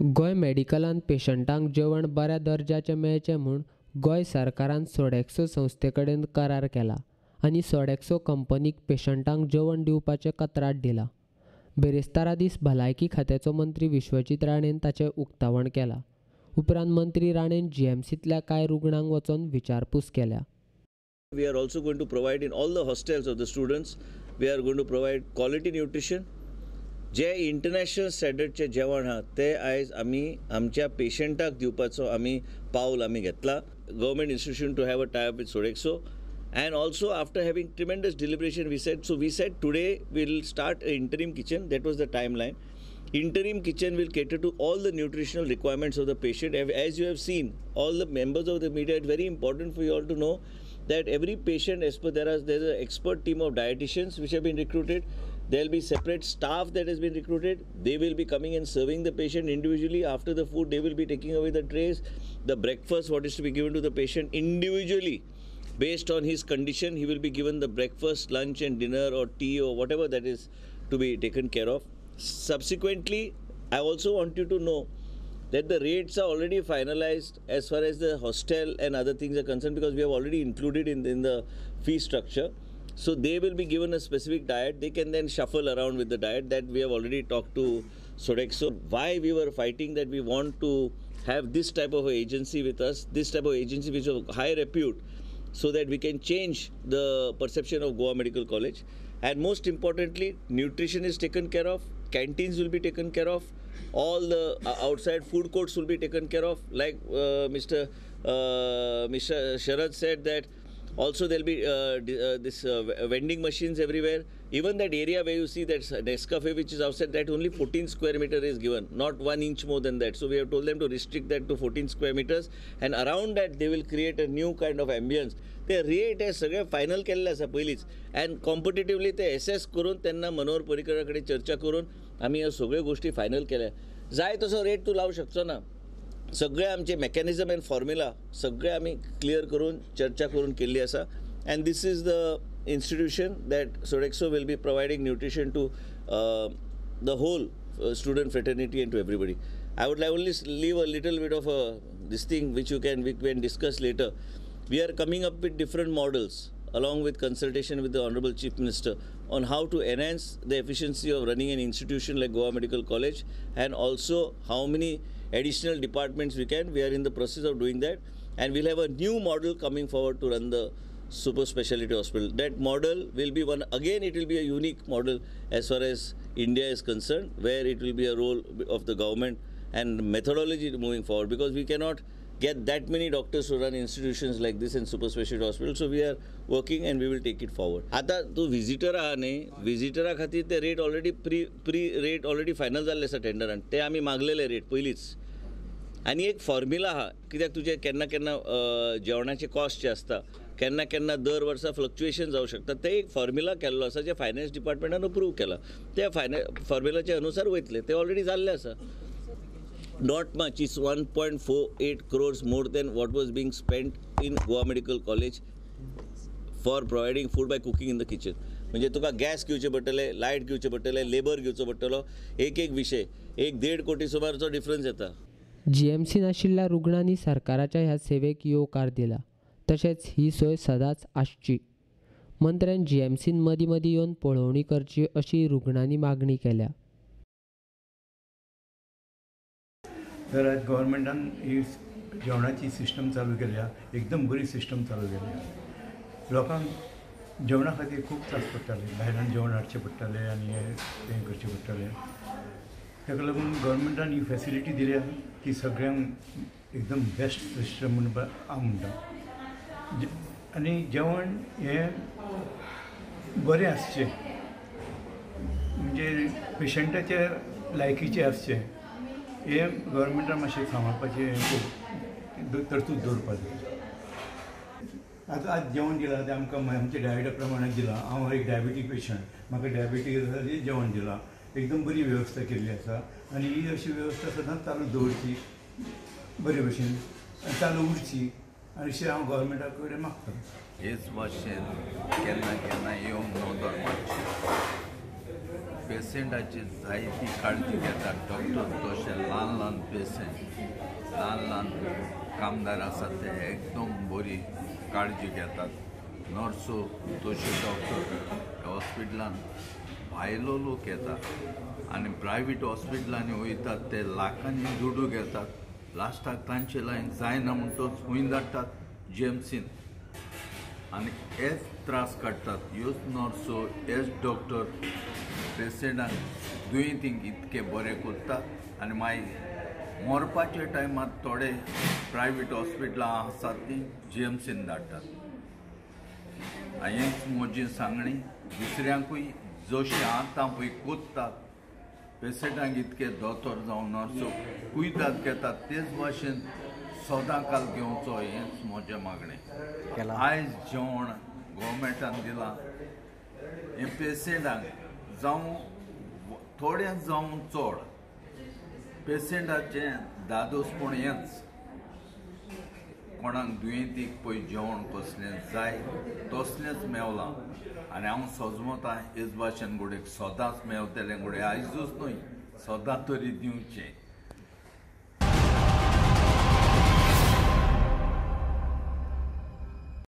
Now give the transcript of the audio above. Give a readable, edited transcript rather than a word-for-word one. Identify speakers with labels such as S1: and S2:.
S1: गोंय मेडिकलांत पेशंटांक जेवण बऱ्या दर्जाचें मेळचें म्हूण गोंय सरकारान सोडॅक्सो संस्थे कडेन करार केला आनी सोडॅक्सो कंपनीक पेशंटांक जेवण दिवपाचें कंत्राट दिलां. बेरेस्तारा दीस भलायकी खात्याचो मंत्री विश्वजीत राणेन ताचें उक्तावण केलां. उपरांत मंत्री राणेन जीएमसींतल्या कांय रुग्णांक वचून विचारपूस केल्या.
S2: We are also going to provide in all the hostels of the students, we are going to provide quality nutrition. जे इंटरनॅशनल स्टँडर्डचे जेवण आहा ते आयज आमी आमच्या पेशंटाक दिवपाचो आमी पावल आमी घेतला. Government institution to have a tie up with Sodexo. And also after having tremendous deliberation we said today we will start an interim kitchen. That was the timeline. Interim kitchen will cater to all the nutritional requirements of the patient. As you have seen, all the members of the media, it's very important for you all to know that every patient, as per there's an expert team of dietitians which have been recruited. There will be separate staff that has been recruited. They will be coming and serving the patient individually. After the food, they will be taking away the trays. The breakfast, what is to be given to the patient individually. Based on his condition, he will be given the breakfast, lunch and dinner or tea or whatever that is to be taken care of. Subsequently, I also want you to know that the rates are already finalized as far as the hostel and other things are concerned, because we have already included in the fee structure. So they will be given a specific diet. They can then shuffle around with the diet that we have already talked to Sodexo. Why we were fighting that we want to have this type of agency with us, this type of agency which is of high repute, so that we can change the perception of Goa Medical College. And most importantly, nutrition is taken care of, canteens will be taken care of, all the outside food courts will be taken care of. Like Mr. Sharad said that also there will be vending machines everywhere. Even that area where you see that Nescafe which is outside, that only 14 square meter is given, not 1 inch more than that. So we have told them to restrict that to 14 square meters, and around that they will create a new kind of ambience. ते rate हे सगळे final केल्ले आसा पयलींच, and competitively ते essays करून तेन्ना मनोहर पर्रीकरा कडेन चर्चा करून आमी ह्यो सगळ्यो गोश्टी फायनल केल्या. जाय तसो रेट तूं लावंक शकचो ना. सगळे आमचे मेकॅनिझम एंड फॉर्म्युला सगळे आमी क्लियर करून चर्चा करून केल्ली आसा. And this is the institution that Sodexo will be providing nutrition to the whole student fraternity and to everybody. I would like only leave a little bit of this thing which we can discuss later. We are coming up with different models along with consultation with the Honorable Chief Minister on how to enhance the efficiency of running an institution like Goa Medical College, and also how many additional departments we can. We are in the process of doing that, and we'll have a new model coming forward to run the super specialty hospital. That model will be one, again it will be a unique model as far as India is concerned, where it will be a role of the government and methodology moving forward, because we cannot get that many doctors to run institutions like this in super specialty hospital. So we are working and we will take it forward. आता तू visitor आहा न्ही, विजिटरा खातीर ते rate already pre rate already final जाल्ले आसा टेंडरान. ते आमी मागलेले rate पयलींच. आनी एक फॉर्म्युला आहा, कित्याक तुजे केन्ना केन्ना जेवणाचे कॉस्ट जे आसता केन्ना केन्ना दर वर्सा फ्लक्च्युएशन जावं शकता. ते एक फॉर्म्युला केल्लो आसा जे फायनान्स डिपार्टमेंटान अप्रूव केला. त्या फॉर्म्युलाच्या अनुसार वयतले ते ऑलरेडी जाल्ले आसा. Not much, is 1.48 crores more than what was being spent in Goa Medical College for providing food by cooking in the kitchen. म्हणजे तुका गॅस घेवचे पडटले, लायट घेवचे पडटले, लेबर घेवचो पडटलो. एक विशय 1.5 कोटी सुमारचो डिफरन्स येता.
S1: जीएमसीन आशिल्ल्या रुग्णांनी सरकाराच्या ह्या सेवेक येवकार दिला. तशेंच ही सोय सदांच आसची. मंत्र्यान जीएमसीन मदीं मदीं येवन पळोवणी करची अशी रुग्णांनी मागणी केल्या.
S3: तर आज गव्हर्मेंटान ही जेवणाची सिस्टम चालू केल्या, एकदम बरी सिस्टम चालू केल्या. लोकांक जेवणा खातीर खूब त्रास पडटाले, भायल्यान जेवण हाडचें पडटालें आनी हें करचें पडटालें. ताका लागून गव्हर्मेंटान ही फॅसिलिटी दिल्या की सगळ्यांक एकदम बेस्ट सिस्टम म्हणून हांव म्हणटा. आनी जेवण हें बरें आसचें, म्हणजे पेशंटाच्या लायकीचें आसचें. हें गव्हर्मेंटान मातशें सांबाळपाचें तरतूद दवरपाक जाय. आतां आज जेवण दिलां तें आमकां आमच्या डायटा प्रमाणे दिलां. हांव एक डायबिटीक पेशंट, म्हाका डायबिटीज आसा तें जेवण दिलां. एकदम बरी वेवस्था केल्ली आसा आनी ही अशी वेवस्था सदांच चालू दवरची बरे भशेन आनी चालू उरची अशें हांव गव्हर्मेंटा कडेन मागतां.
S4: हेच भाशेन केन्ना केन्ना येवन नोंदोन मागचें. पेशंटाची जायती काळजी घेतात डॉक्टर तशें ल्हान ल्हान पेशंट ल्हान कामदार आसात ते एकदम बरी काळजी घेतात नर्सो तशें डॉक्टर हॉस्पिटलान भायलो लोक येतात आनी प्रायवेट हॉस्पिटलांनी वयतात ते लाखांनी दुडू घेतात लास्टाक तांचे लायन जायना म्हणटच खूंय धाडटात जेएमसीन आनी हेच त्रास काडटात ह्योच नर्सो हेच डॉक्टर पेशंटांक दुयेंतींक इतके बरे करतात आनी मागीर मरपाचे टायमार थोडे प्रायवेट हॉस्पिटलां आसात ती जेएमसीन धाडटात हेंच म्हजी सांगणी दुसऱ्यांकूय जशें आतां पळय कोत्तात पेशंटांक इतके दोतोर जावं नर्सो कुयदाद घेतात तेच भाशेन सदां काल घेवचो हेंच म्हजें मागणें आयज जेवण गोवमेंटान दिलां हें पेशंटांक जावं थोडें जावं चड पेशंटाचें दादोसपण हेंच कोणाक दुयेंतीक पळय जेवण कसलें जाय तसलेंच मेवलां आनी हांव सजमतां हेच भाशेन घोडेक सदांच मेवतलें घोडे आयजूच न्हय सदां तरी दिवचें